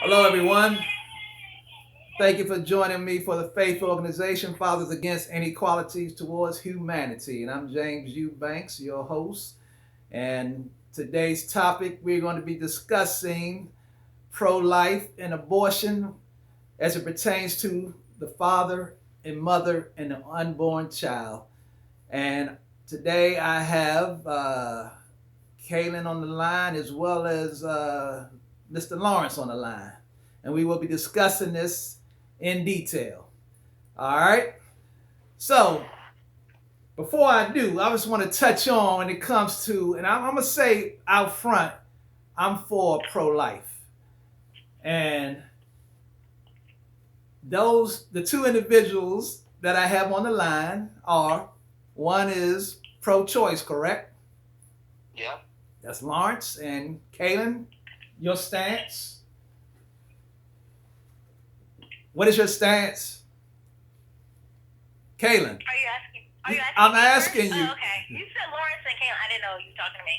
Hello, everyone. Thank you for joining me for the Faith Organization Fathers Against Inequalities Towards Humanity. And I'm James Eubanks, your host. And today's topic, we're going to be discussing pro life and abortion as it pertains to the father and mother and the unborn child. And today I have Kaylin on the line as well as Mr. Lawrence on the line. And we will be discussing this in detail. All right. So before I do, I just want to touch on when it comes to, and I'm going to say out front, I'm for pro life. And the two individuals that I have on the line are one is pro choice, correct? Yeah. That's Lawrence. And Kaylin, your stance? What is your stance? Kaylin. Are you asking I'm me first? asking you. Oh, okay. You said Lawrence and Kayla. I didn't know you were talking to me.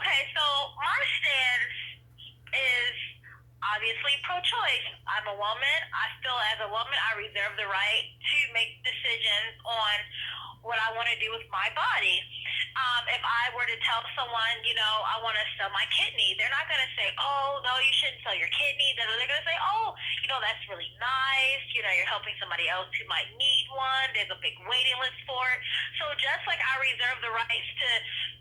Okay, so my stance is obviously pro-choice. I'm a woman. I feel as a woman, I reserve the right to make decisions on what I want to do with my body. If I were to tell someone, I want to sell my kidney, they're not going to say, oh, no, you shouldn't sell your kidney. They're going to say, oh, that's really nice. You're helping somebody else who might need one. There's a big waiting list for it. So just like I reserve the rights to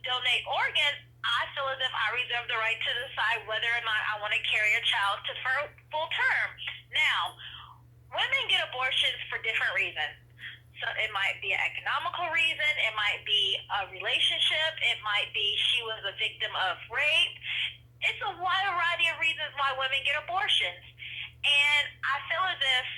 donate organs, I feel as if I reserve the right to decide whether or not I want to carry a child to full term. Now, women get abortions for different reasons. So it might be an economical reason. It might be a relationship. It might be she was a victim of rape. It's a wide variety of reasons why women get abortions. And I feel as if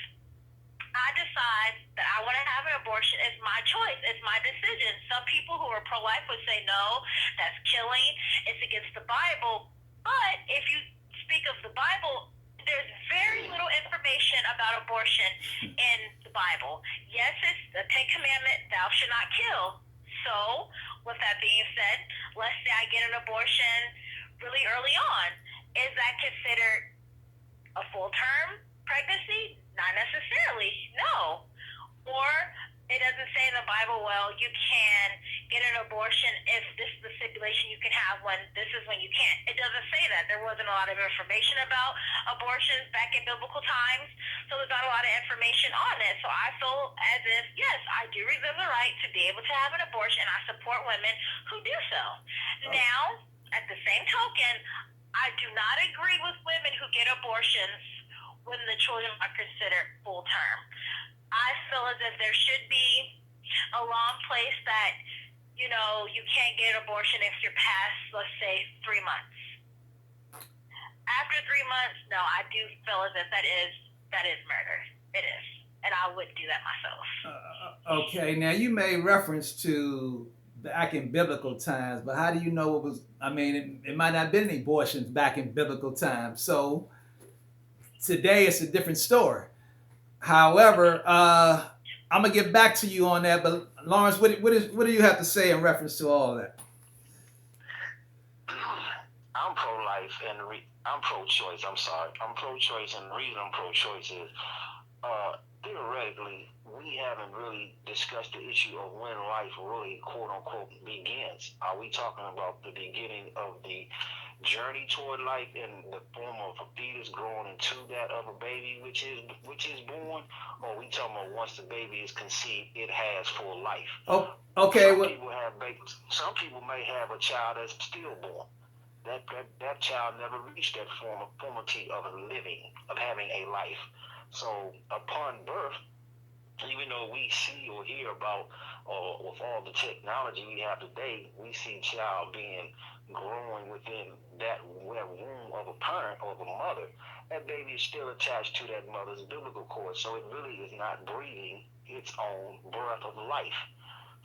I decide that I want to have an abortion. It's my choice. It's my decision. Some people who are pro-life would say, no, that's killing. It's against the Bible. But if you speak of the Bible, there's very little information about abortion in the Bible. Yes, it's the Ten Commandment, thou shalt not kill. So, with that being said, let's say I get an abortion really early on. Is that considered a full-term pregnancy? Not necessarily, no. Or it doesn't say in the Bible, well, you can get an abortion if this is the stipulation you can have when this is when you can't. It doesn't say that. There wasn't a lot of information about abortions back in biblical times, so there's not a lot of information on it. So I feel as if, yes, I do reserve the right to be able to have an abortion, and I support women who do so. Now, at the same token, I do not agree with women who get abortions when the children are considered full term. I feel as if there should be a law in place that, you can't get an abortion if you're past, let's say, 3 months. After 3 months, no, I do feel as if that is murder. It is. And I wouldn't do that myself. Okay, now you made reference to back in biblical times, but how do you know it was? I mean, it might not have been any abortions back in biblical times. So today it's a different story. However, I'm gonna get back to you on that. But Lawrence, what do you have to say in reference to all of that? I'm pro-life and I'm pro-choice. I'm sorry. I'm pro-choice, and the reason I'm pro-choice is theoretically we haven't really discussed the issue of when life really, quote unquote, begins. Are we talking about the beginning of the journey toward life in the form of a fetus growing into that of a baby which is born, or are we talking about once the baby is conceived, it has full life? Oh, okay. Some people may have a child that's stillborn. That child never reached that formality of living, of having a life. So upon birth, even though we see or hear about, or with all the technology we have today, we see child being growing within that womb of a parent or of a mother. That baby is still attached to that mother's umbilical cord, so it really is not breathing its own breath of life.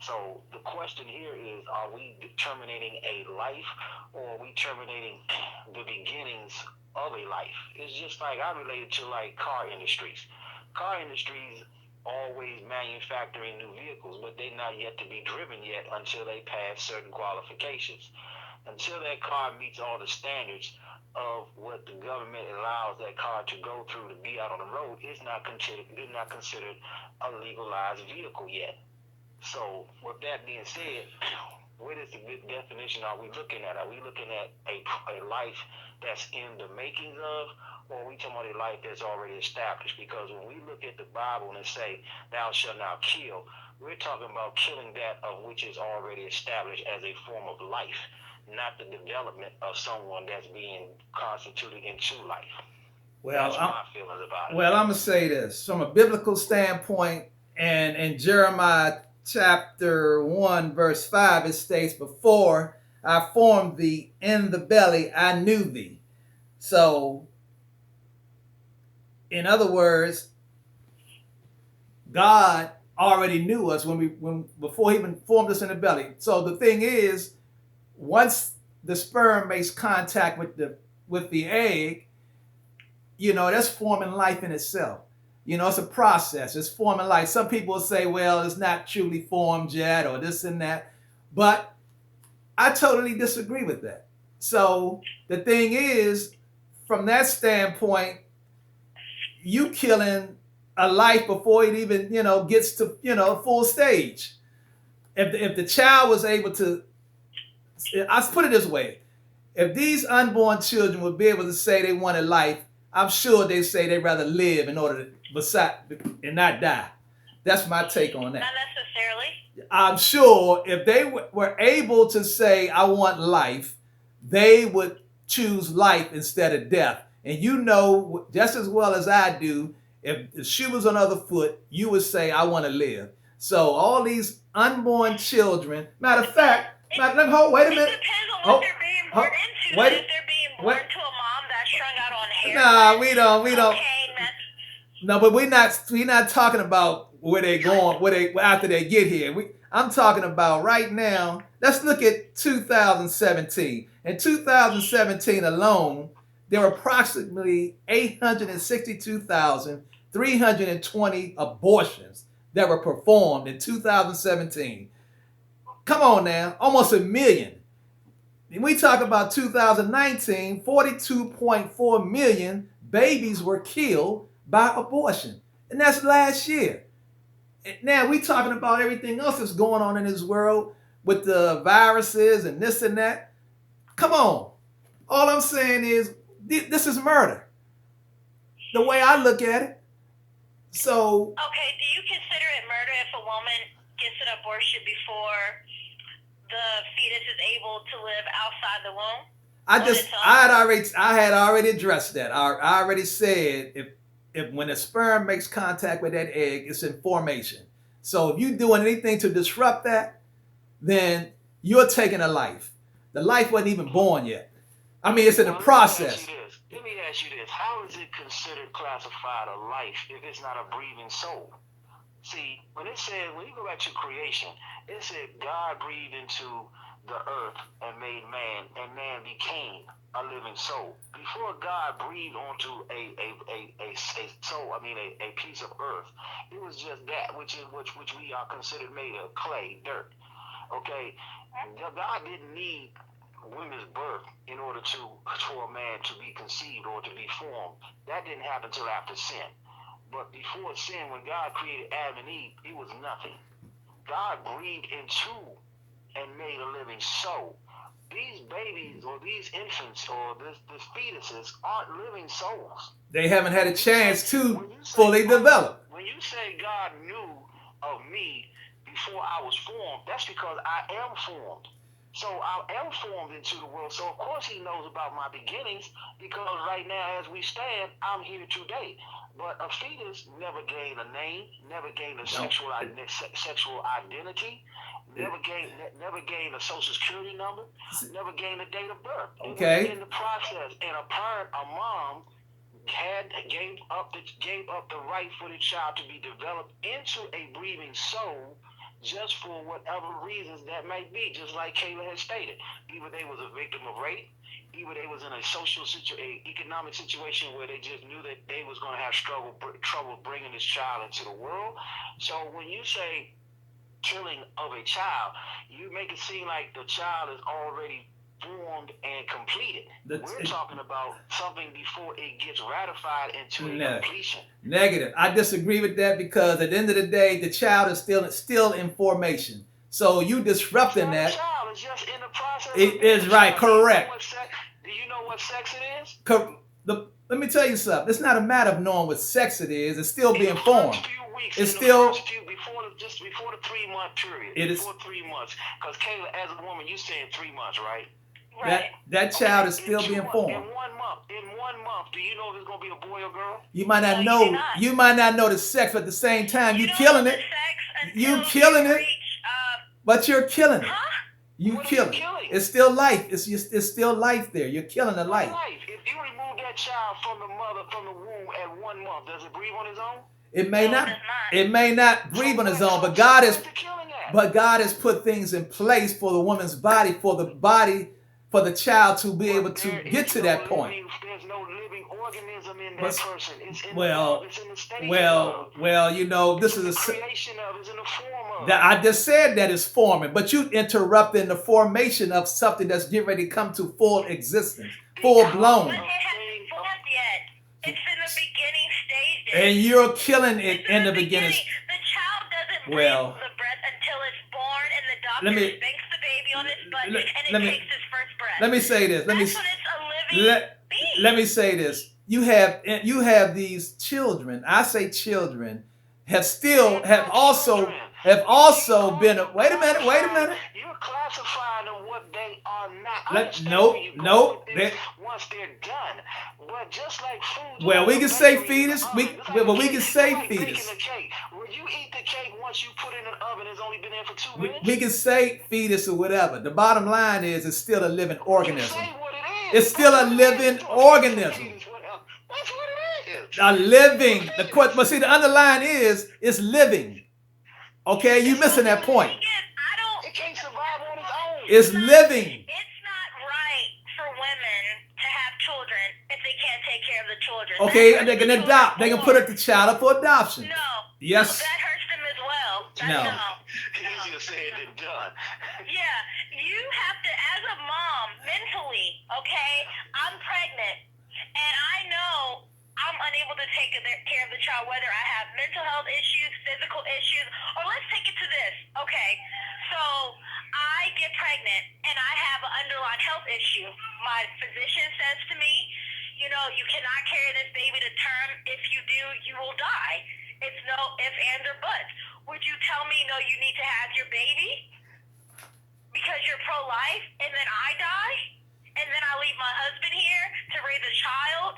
So the question here is, are we terminating a life, or are we terminating the beginnings of a life? It's just like I relate it to like car industries. Car industries always manufacturing new vehicles, but they're not yet to be driven yet until they pass certain qualifications. Until that car meets all the standards, of what the government allows that car to go through to be out on the road is not considered a legalized vehicle yet. So, with that being said, what is the definition are we looking at? Are we looking at a life that's in the makings of, or are we talking about a life that's already established? Because when we look at the Bible and say, thou shalt not kill, we're talking about killing that of which is already established as a form of life, not the development of someone that's being constituted into life. Well, that's my feelings about it. Well, I'm going to say this from a biblical standpoint, and in Jeremiah chapter 1, verse 5, it states, before I formed thee in the belly, I knew thee. So, in other words, God already knew us before he even formed us in the belly. So the thing is, once the sperm makes contact with the egg, that's forming life in itself. It's a process. It's forming life. Some people say, well, it's not truly formed yet, or this and that. But I totally disagree with that. So the thing is, from that standpoint, you killing a life before it even, gets to, full stage. If the child was able to, I'll put it this way. If these unborn children would be able to say they wanted life, I'm sure they say they'd rather live in order to and not die. That's my take on that. Not necessarily. I'm sure if they were able to say, I want life, they would choose life instead of death. And just as well as I do, if the shoe was on the other foot, you would say, I want to live. So all these unborn children, matter of fact, wait a minute. It depends on what they're being born into. If they're being born to a mom that's strung out on heroin. Nah, we don't. No, but we're not talking about where they going, after they get here. I'm talking about right now. Let's look at 2017. In 2017 alone, there were approximately 862,320 abortions that were performed in 2017. Come on now, almost 1 million. When we talk about 2019, 42.4 million babies were killed by abortion. And that's last year. Now we talking about everything else that's going on in this world with the viruses and this and that. Come on. All I'm saying is this is murder. The way I look at it. So. Okay, do you consider it murder if a woman gets an abortion before the fetus is able to live outside the womb? I had already addressed that. I already said if when the sperm makes contact with that egg, it's in formation. So if you're doing anything to disrupt that, then you're taking a life. The life wasn't even born yet. I mean, it's in the process. Let me ask you this. How is it considered classified a life if it's not a breathing soul? See, when you go back to creation, it said God breathed into the earth and made man, and man became a living soul. Before God breathed onto a soul, a piece of earth, it was just that which we are considered made of clay, dirt. Okay, God didn't need women's birth in order for a man to be conceived or to be formed. That didn't happen until after sin. But before sin, when God created Adam and Eve, it was nothing. God breathed into and made a living soul. These babies or these infants or the fetuses aren't living souls. They haven't had a chance to fully develop. When you say God knew of me before I was formed, that's because I am formed. So I am formed into the world. So of course he knows about my beginnings, because right now as we stand, I'm here today. But a fetus never gained a name, never gained a sexual identity, never gained a social security number, never gained a date of birth. Okay. In the process, and a mom gave up the right for the child to be developed into a breathing soul, just for whatever reasons that may be, just like Kayla has stated. Either they was a victim of rape, either they was in a economic situation where they just knew that they was going to have trouble bringing this child into the world. So when you say killing of a child, you make it seem like the child is already formed and completed. That's We're it. talking about something before it gets ratified into a No. completion. Negative. I disagree with that because at the end of the day, the child is still in formation. So you disrupting It's not that. a child. It's just in the process. It of being is a right, child. correct. Do you know what sex it is? Let me tell you something. It's not a matter of knowing what sex it is. It's still being In the formed. first few weeks, It's in still. the first few, just before the 3-month period. It is. Before 3 months. Because Kayla, as a woman, you saying 3 months, right? Right. That child is In still 2 being months, formed. In 1 month, do you know if it's gonna be a boy or girl? You might not No, you do know. not. You might not know the sex, but at the same time, you don't killing know it. the sex You until killing you it. reach, But you're killing it. huh? You What are killing you it. killing? It's still life. It's still life there. You're killing the life. If you remove that child from the mother, from the womb at 1 month, does it breathe on its own? It may No, not. it does not. It may not breathe on its own, but God has put things in place for the woman's body, for the child to be able to get to that point. There's no living organism in that But- person. It's in well, the it's in the stage Well, you know, this it's is in the creation of, it's in the form of. that I just said that is forming, but you interrupting the formation of something that's getting ready to come to full existence, full blown, But it hasn't formed yet. It's in the beginning stages. and you're killing It's it in the beginning. The child doesn't breathe Well, the breath until it's born, and the doctor let me- spanks the baby on its butt, let- and let it me- takes its first breath. Let me say this. That's when it's a living being. Let me say this. You have these children. I say children have also been. Wait a minute. You're classifying them what they are not. Nope. Once they're done, but just like food. Well, we can say fetus. We can say fetus. When you eat the cake, once you put it in the oven, it's only been there for 2 minutes. We can say fetus or whatever. The bottom line is, it's still a living organism. Say what it is. It's still a living organism. That's what it is. A living. But see, the underline is it's living. Okay, you missing that point. It can't survive on its own. It's living. It's not right for women to have children if they can't take care of the children. Okay, and they can adopt. They can put the child up for adoption. No. Yes. That hurts them as well. No. Easier said than done. Yeah, you have to, as a mom, mentally, okay, I'm pregnant, and I know I'm unable to take care of the child, whether I have mental health issues, physical issues, or let's take it to this, okay, so I get pregnant, and I have an underlying health issue. My physician says to me, you know, you cannot carry this baby to term. If you do, you will die. It's no ifs, ands, or buts. Would you tell me, no, you need to have your baby because you're pro-life, and then I die, and then I leave my husband here to raise a child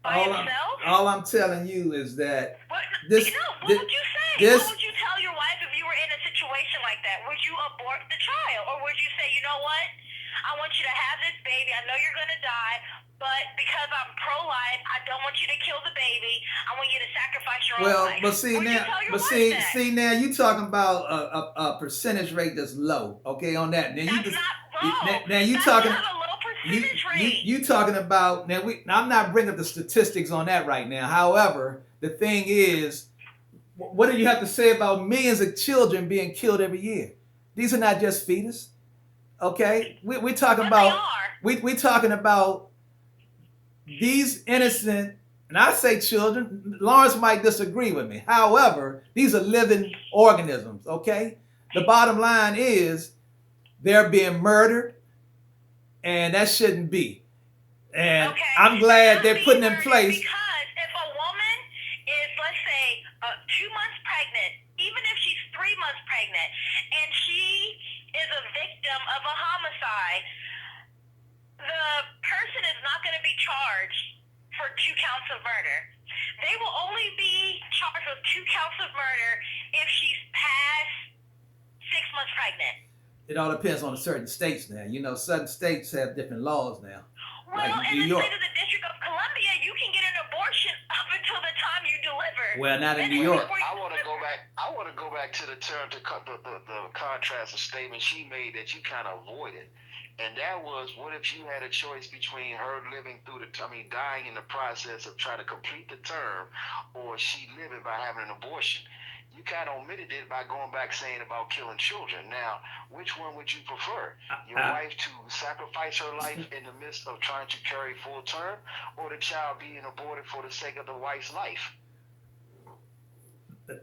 by himself? All I'm telling you is that What this- would you say? this- What would you tell your wife if you were in a situation like that? Would you abort the child, or would you say, you know what? I want you to have this baby. I know you're going to die, but because I'm pro-life, I don't want you to kill the baby. I want you to sacrifice your own life. But see Would you now, tell your but wife that? see now, you talking about a percentage rate that's low. Okay, on that. Now That's not low. now you That's talking. not a low percentage rate. You talking about now? I'm not bringing up the statistics on that right now. However, the thing is, what do you have to say about millions of children being killed every year? These are not just fetus. Okay, we're talking But about they are. we're talking about these innocent, and I say children. Lawrence might disagree with me. However, these are living organisms. Okay, the bottom line is they're being murdered, and that shouldn't be. And Okay. I'm glad they're Not putting being in place. Because if a woman is, let's say, 2 months pregnant, even if she's 3 months pregnant, and she is a victim of a homicide, the person is not going to be charged for 2 counts of murder. They will only be charged with 2 counts of murder if she's past 6 months pregnant. It all depends on certain states now. You know, certain states have different laws now. Well, Like in New the York. state of the District of Columbia, you can get an abortion up until the time you deliver. Well, not in Then New York. before you I want to deliver. go back to the term the contrast of statement she made that you kind of avoided, and that was, what if you had a choice between her living through dying in the process of trying to complete the term, or she living by having an abortion? you kind of omitted it by going back saying about killing children. Now, which one would you prefer? Your wife to sacrifice her life in the midst of trying to carry full term, or the child being aborted for the sake of the wife's life?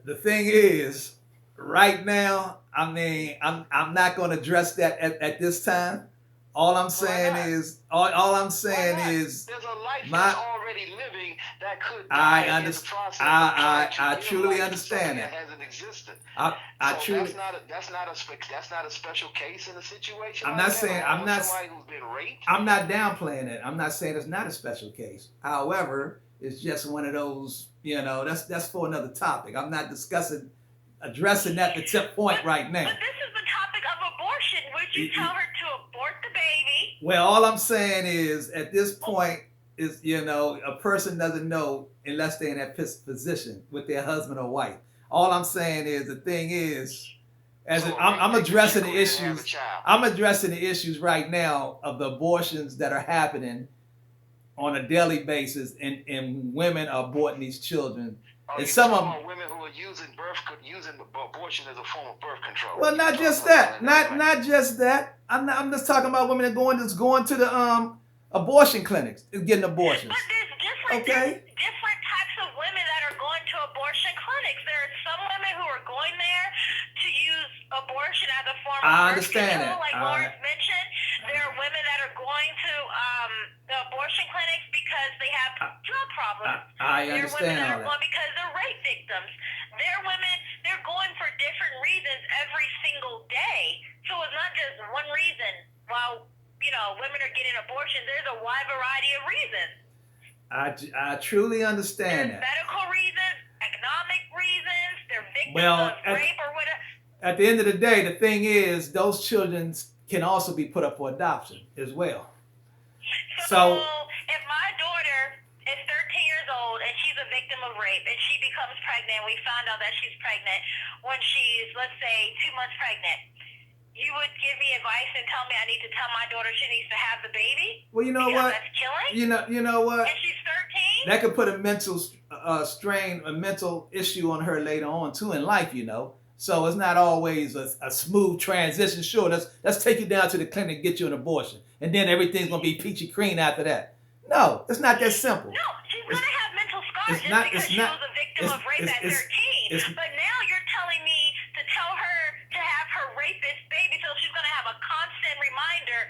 The thing is, right now, I mean, I'm not going to address that at this time. All I'm saying is, all I'm saying is, there's a life that's already living that could die I in the understand. process of I trying to truly life to understand something that. hasn't existed. I So truly. that's not a special case in a situation. I'm like not that, saying. along I'm with not. somebody who's been raped. I'm not downplaying it. I'm not saying it's not a special case. However, it's just one of those. That's for another topic. I'm not addressing that particular point right now. But this is the topic of abortion. Would you tell her to abort the baby? Well, all I'm saying is, at this point, is a person doesn't know unless they're in that position with their husband or wife. All I'm saying is, the thing is, I'm addressing the issues. I'm addressing the issues right now of the abortions that are happening on a daily basis, and women are aborting these children. And some of them, women who are using abortion as a form of birth control. well, not just that, not just that. I'm just talking about women that going to the abortion clinics, getting abortions. But there's different types of women that are going to abortion clinics. There are some women who are going there to use abortion as a form of birth control, like Lawrence mentioned. There are women that are going to the abortion clinics because they have drug problems. I There are women understand that all are that. going because they're rape victims. There are women, they're going for different reasons every single day. So it's not just one reason. While, women are getting abortions, there's a wide variety of reasons. I truly understand that. Medical reasons, economic reasons, they're victims of rape or whatever. At the end of the day, the thing is, those children can also be put up for adoption as well. So if my daughter is 13 years old and she's a victim of rape and she becomes pregnant, we found out that she's pregnant when she's, let's say, 2 months pregnant, you would give me advice and tell me I need to tell my daughter she needs to have the baby? Well, you know what? That's killing? You know what? And she's 13? That could put a mental strain, a mental issue on her later on too in life, So it's not always a smooth transition. Sure, let's take you down to the clinic and get you an abortion. And then everything's going to be peachy clean after that. No, it's not that simple. No, she's going to have mental scars because she was a victim of rape at 13. But now you're telling me to tell her to have her rapist baby, so she's going to have a constant reminder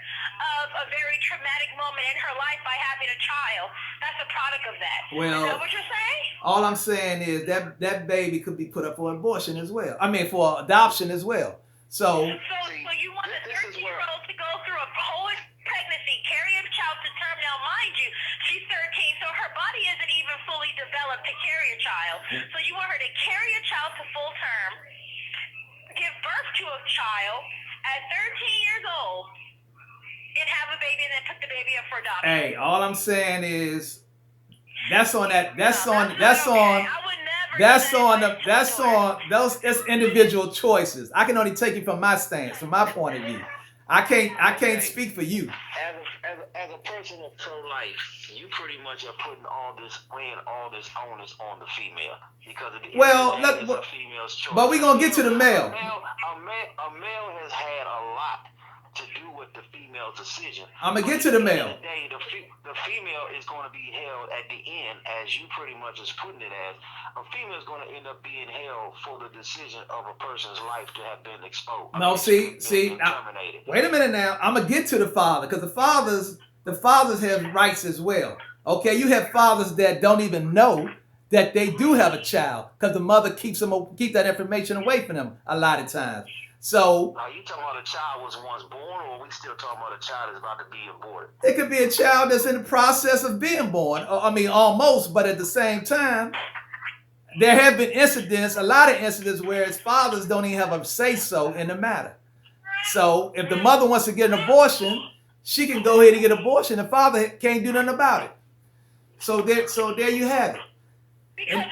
of a very traumatic moment in her life by having a child. That's a product of that. Well, is that what you're saying? All I'm saying is that baby could be put up for abortion as well. I mean, for adoption as well. So you want a 13-year-old to go through a whole pregnancy, carry a child to term. Now, mind you, she's 13, so her body isn't even fully developed to carry a child. So you want her to carry a child to full term, give birth to a child at 13 years old, and have a baby, and then put the baby up for adoption. Hey, all I'm saying is that's individual choices. I can only take it from my stance, from my point of view. I can't speak for you. As a person of pro-life, you pretty much are putting all this onus on the female because it's a female's choice. But we're gonna get to the male. A male has had a lot to do with the female's decision. I'm gonna get to the male. At the end of the day, the female is going to be held at the end, as you pretty much is putting it as. A female is going to end up being held for the decision of a person's life to have been exposed. Terminated. Wait a minute now. I'm gonna get to the father because the fathers have rights as well. Okay, you have fathers that don't even know that they do have a child because the mother keeps that information away from them a lot of times. So, are you talking about a child was once born, or are we still talking about a child that's about to be aborted? It could be a child that's in the process of being born. I mean, almost, but at the same time, there have been a lot of incidents where its fathers don't even have a say-so in the matter. So, if the mother wants to get an abortion, she can go ahead and get an abortion. The father can't do nothing about it. So there you have it. Because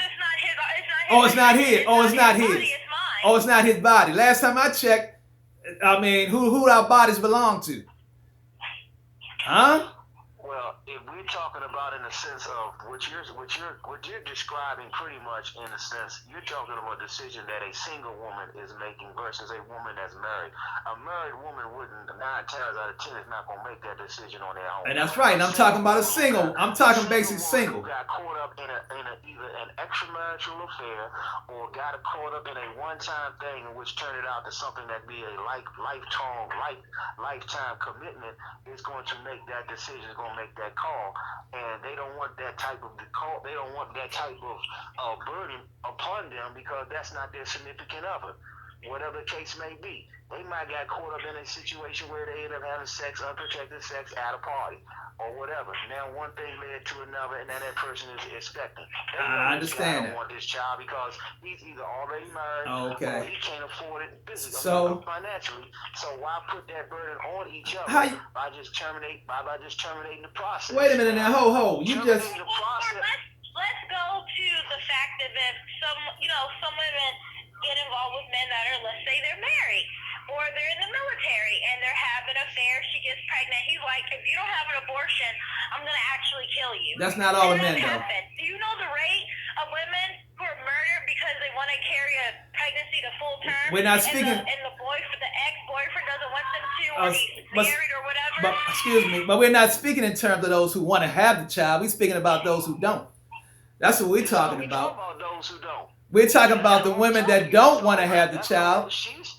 it's not his body. Last time I checked, I mean, who our bodies belong to? Huh? Well, Well, if we're talking about in the sense of what you're describing, pretty much in a sense, you're talking about a decision that a single woman is making versus a woman that's married. A married woman wouldn't 9 times out of 10 is not gonna make that decision on their own. And that's right. And I'm talking about a single. I'm talking basic single. Who got caught up in either an extramarital affair or got caught up in a one-time thing, in which turned it out to something that be a lifetime commitment, is going to make that decision, is going to make that call, and they don't want that type of call. They don't want that type of burden upon them, because that's not their significant other, whatever the case may be. They might got caught up in a situation where they end up having sex, unprotected sex, at a party or whatever. Now one thing led to another, and then that person is expecting. I understand that. Don't want this child because he's either already married or he can't afford it physically, financially. So why put that burden on each other by just terminating the process? Wait a minute now, you just. Let's go to the fact that if some women get involved with men that are, let's say they're married, or they're in the military and they're having an affair, she gets pregnant, he's like, if you don't have an abortion, I'm going to actually kill you. That's not all the men, though. Do you know the rate of women who are murdered because they want to carry a pregnancy to full term? We're not speaking... And the ex-boyfriend doesn't want them to, or he's married or whatever? But, excuse me, but we're not speaking in terms of those who want to have the child. We're speaking about those who don't. That's what we're talking about. We're talking about those who don't. We're talking about the women that don't want to have the child. She's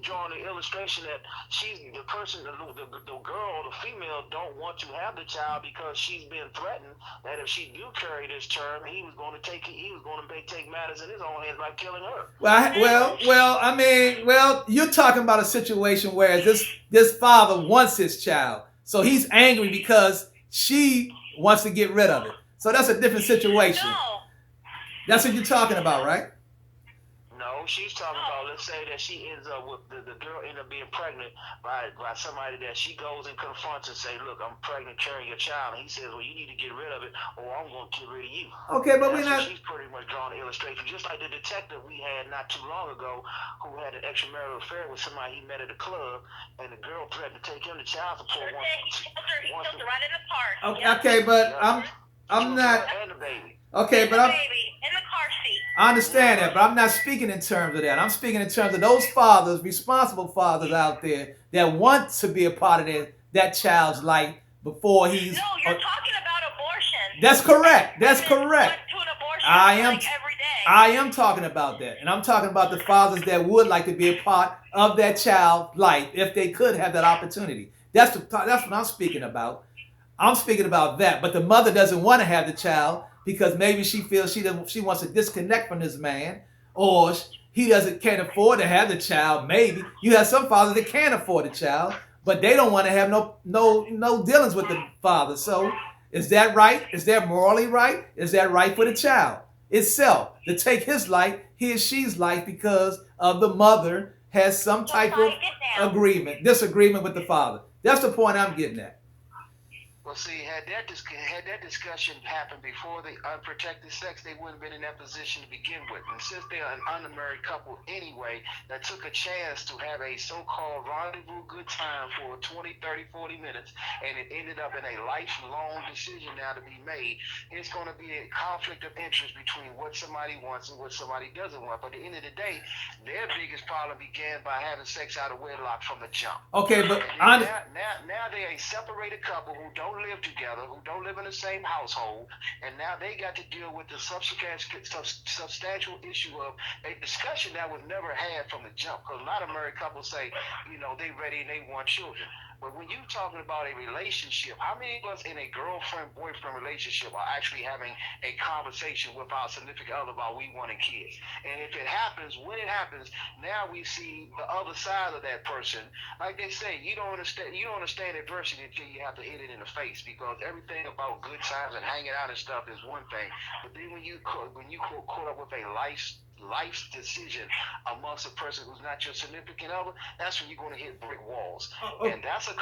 drawing the illustration that she's the person, the girl or the female don't want to have the child because she's been threatened that if she do carry this term, he was going to take matters in his own hands by killing her. Well, you're talking about a situation where this father wants his child, so he's angry because she wants to get rid of it. So that's a different situation. No. That's what you're talking about, right? No, she's talking about, let's say that she ends up with the girl end up being pregnant by somebody that she goes and confronts and say, look, I'm pregnant carrying your child. And he says, well, you need to get rid of it or I'm going to get rid of you. Okay, but we're not... She's pretty much drawing the illustration. Just like the detective we had not too long ago who had an extramarital affair with somebody he met at a club, and the girl threatened to take him to child support. He killed her right in the park. Okay, but I'm not... And the baby. Okay, but I'm... Baby in the car seat. I understand that, but I'm not speaking in terms of that. I'm speaking in terms of those fathers, responsible fathers out there that want to be a part of that child's life before he's... No, you're talking about abortion. That's correct. That's correct. To an abortion every day. I am talking about that. And I'm talking about the fathers that would like to be a part of that child's life if they could have that opportunity. That's what I'm speaking about. I'm speaking about that. But the mother doesn't want to have the child because maybe she feels she wants to disconnect from this man, or he can't afford to have the child. Maybe you have some fathers that can't afford the child, but they don't want to have no dealings with the father. So is that right? Is that morally right? Is that right for the child itself to take his life, he or she's life, because of the mother has some type of disagreement with the father? That's the point I'm getting at. Well, see, had that discussion happened before the unprotected sex, they wouldn't have been in that position to begin with. And since they're an unmarried couple anyway, that took a chance to have a so-called rendezvous good time for 20, 30, 40 minutes, and it ended up in a lifelong decision now to be made, it's going to be a conflict of interest between what somebody wants and what somebody doesn't want. But at the end of the day, their biggest problem began by having sex out of wedlock from the jump. Okay, but now they're a separated couple who don't live together, who don't live in the same household, and now they got to deal with the substantial issue of a discussion that was never had from the jump. Because a lot of married couples say, they ready and they want children. But when you're talking about a relationship, how many of us in a girlfriend-boyfriend relationship are actually having a conversation with our significant other about we wanting kids? And if it happens, when it happens, now we see the other side of that person. Like they say, you don't understand adversity until you have to hit it in the face, because everything about good times and hanging out and stuff is one thing. But then when you caught up with a life's decision amongst a person who's not your significant other, that's when you're going to hit brick walls. And that's a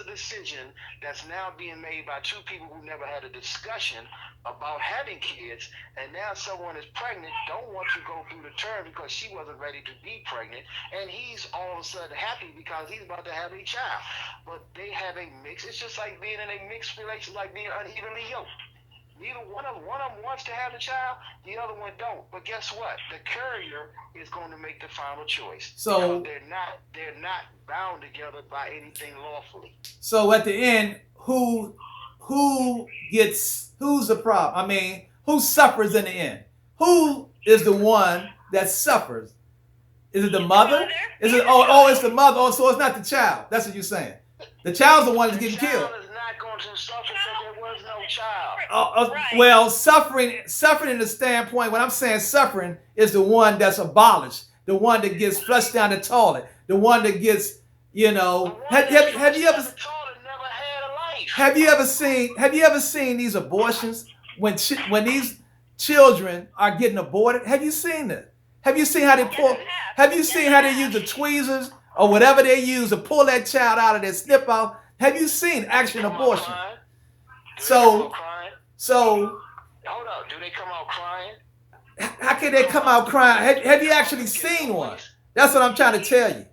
decision that's now being made by two people who never had a discussion about having kids, and now someone is pregnant, don't want to go through the term because she wasn't ready to be pregnant, and he's all of a sudden happy because he's about to have a child. But they have a mix. It's just like being in a mixed relation, like being unevenly yoked. Neither one of them wants to have a child, the other one don't. But guess what? The carrier is going to make the final choice. So they're not bound together by anything lawfully. So at the end, who's the problem? I mean, who suffers in the end? Who is the one that suffers? Is it the mother? Is it it's the mother? Oh, so it's not the child. That's what you're saying. The child's the one that's getting killed. The child is not going to suffer because there was no child. Right. Well, suffering in the standpoint, when I'm saying suffering, is the one that's abolished, the one that gets flushed down the toilet, the one that gets, you know. Have you ever seen these abortions when these children are getting aborted? Have you seen it? Have you seen how they pull? Have you seen how they use the tweezers or whatever they use to pull that child out of their snip out? Have you seen action abortion? So hold up, do they come out crying? How can they come out crying? Have you actually seen one? That's what I'm trying to tell you.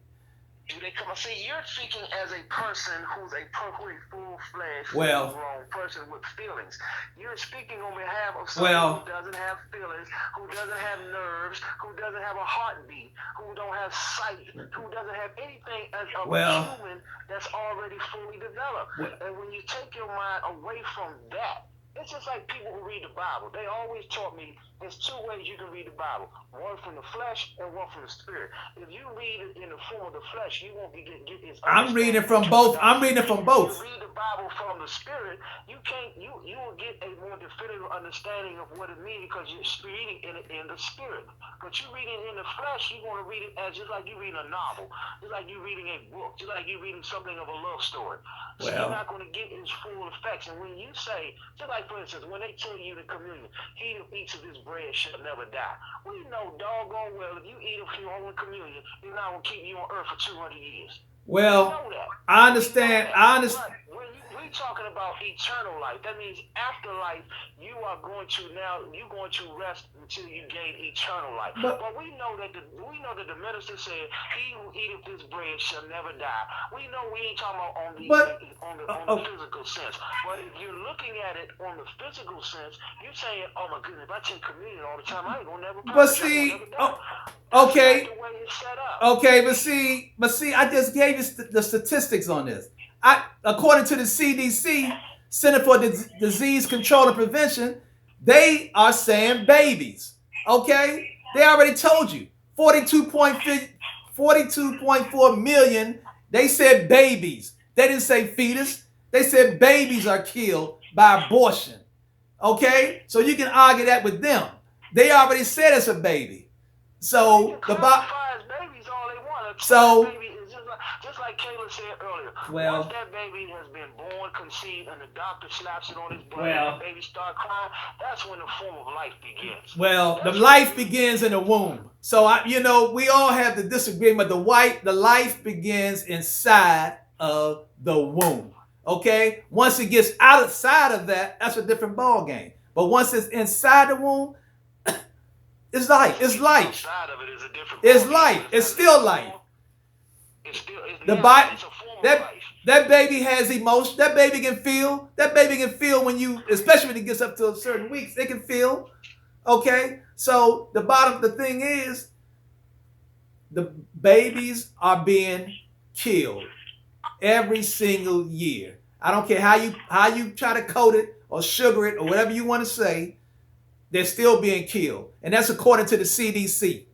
Do they come out? See, you're speaking as a person who's a perfectly full-fledged, full-grown person with feelings. You're speaking on behalf of someone who doesn't have feelings, who doesn't have nerves, who doesn't have a heartbeat, who don't have sight, who doesn't have anything as a human that's already fully developed. And when you take your mind away from that, it's just like people who read the Bible. They always taught me there's two ways you can read the Bible. One from the flesh and one from the spirit. If you read it in the form of the flesh, you won't be getting its I'm reading from both. I'm reading from both. If you read the Bible from the spirit, you will get a more definitive understanding of what it means because you're reading it in the spirit. But you read it in the flesh, you're going to read it as just like you read a novel, just like you reading a book, just like you reading something of a love story. So you're not going to get its full effects. And when you say, just like for instance, when they tell you in communion, he who eats of this bread shall never die. We know doggone well if you eat of your own communion, you're not going to keep you on earth for 200 years. Well, I understand. When we're talking about eternal life, that means after life, you're going to rest until you gain eternal life. But we know that the minister said, "He who eateth this bread shall never die." We know we ain't talking about on the physical sense. But if you're looking at it on the physical sense, you're saying, "Oh my goodness, if I take communion all the time, I ain't gonna never." But see, okay, but see, I just gave you the statistics on this. According to the CDC, Center for Disease Control and Prevention, they are saying babies. Okay, they already told you 42.4 million. They said babies. They didn't say fetus. They said babies are killed by abortion. Okay, so you can argue that with them. They already said it's a baby. So babies all they want. Baby is just like Kayla said earlier. Once that baby has been born, conceived, and the doctor slaps it on his butt, and the baby start crying, that's when the form of life begins. The life begins in the womb. So we all have the disagreement. The life begins inside of the womb. Okay? Once it gets outside of that, that's a different ball game. But once it's inside the womb, it's life. It's life. Inside of it is a different. It's life. It's still life. It's a form of life. That baby has emotion. That baby can feel. That baby can feel especially when it gets up to a certain weeks, it can feel. Okay? So the thing is, the babies are being killed every single year. I don't care how you try to coat it or sugar it or whatever you want to say, they're still being killed. And that's according to the CDC.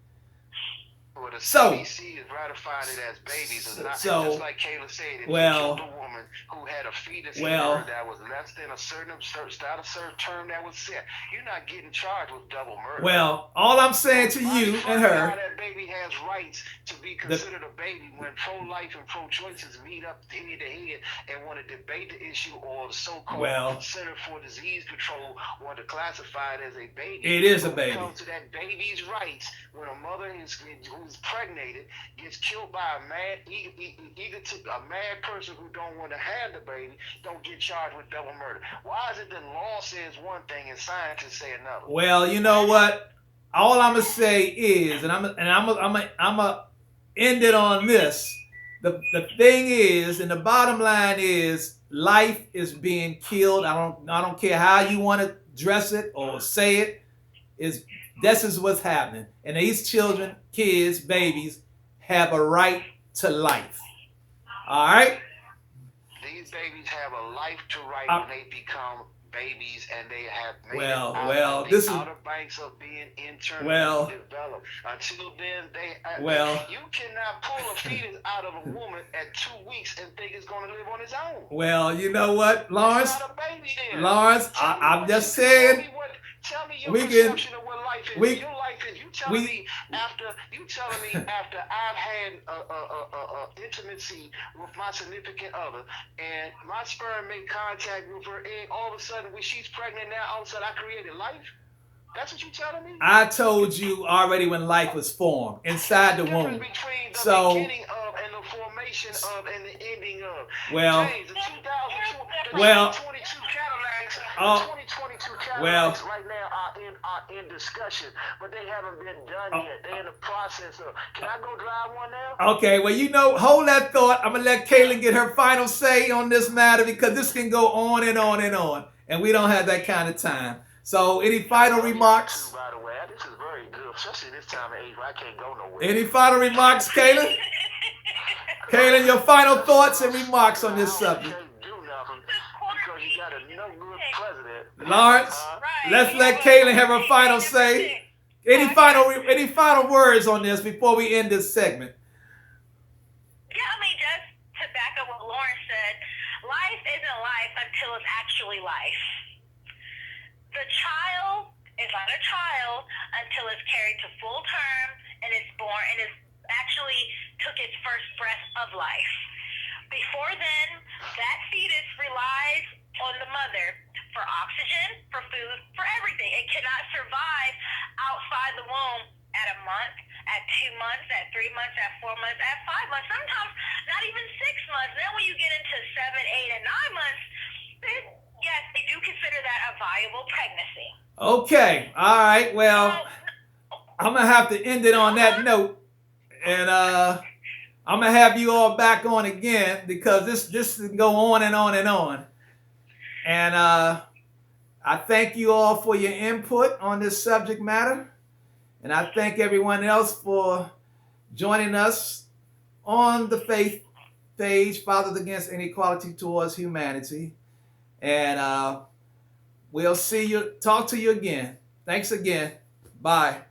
Well, the So- CDC has ratified it as babies. It's not, so- just like Kayla said, if well- you killed a woman who had a fetus in well- her that was less than a certain term that was set, you're not getting charged with double murder. Well, all I'm saying to you and How her, that baby has rights to be considered a baby when pro-life and pro-choices meet up head to head and want to debate the issue, or the so-called Well- Center for Disease Control want to classify it as a baby. It is a When it baby. comes to that baby's rights, when a mother who's pregnated gets killed by a mad person who don't want to have the baby, don't get charged with double murder. Why is it that law says one thing and scientists say another? well, you know what? All I'm gonna say is, and I'm gonna end it on this. The thing is, and the bottom line is, life is being killed. I don't care how you want to dress it or say it. This is what's happening, and these children, kids, babies, have a right to life. All right. These babies have a life to right when they become babies, and they have made Well, it out well, of this the is- outer banks of being internally Well- developed. Until then, Well- you cannot pull a fetus out of a woman at 2 weeks and think it's going to live on its own. Well, you know what, Lawrence? It's not a baby then. Lawrence, I'm just saying. Tell me your we can- perception of what life is. we- Your life is. You telling me after I've had intimacy with my significant other, and my sperm made contact with her egg. All of a sudden, when she's pregnant now, all of a sudden I created life. That's what you telling me? I told you already when life was formed inside the Difference womb. between the So- beginning of and the formation of and the ending of. Well, James, the 2022 Well- Cadillacs, Oh, the 2022 Cadillacs well- right now are in discussion, but they haven't been done Oh. yet. They're in the process of. Can I go drive one now? okay, well, you know, hold that thought. I'm going to let Kaylin get her final say on this matter because this can go on and on and on, and we don't have that kind of time. So, any final remarks? By the way, this is very good, especially this time of age where I can't go nowhere. Any final remarks, Kaylin? Kaylin, your final thoughts and remarks on this subject. I can't do nothing because you got a no good president. Lawrence, Right. let's let Kaylin have her final say. Any final words on this before we end this segment? Yeah, I mean, just to back up what Lauren said, life isn't life until it's actually life. The child is not a child until it's carried to full term and it's born and is actually took its first breath of life. Before then, that fetus relies on the mother for oxygen, for food, for everything. It cannot survive outside the womb at a month, at 2 months, at 3 months, at 4 months, at 5 months, sometimes not even 6 months. Then when you get into 7, 8, and 9 months, yes, they do consider that a viable pregnancy. Okay, all right. Well, I'm gonna have to end it on that note, and I'm gonna have you all back on again because this can go on and on and on. And I thank you all for your input on this subject matter, and I thank everyone else for joining us on the faith page, Fathers Against Inequality Towards Humanity. And we'll talk to you again. Thanks again. Bye.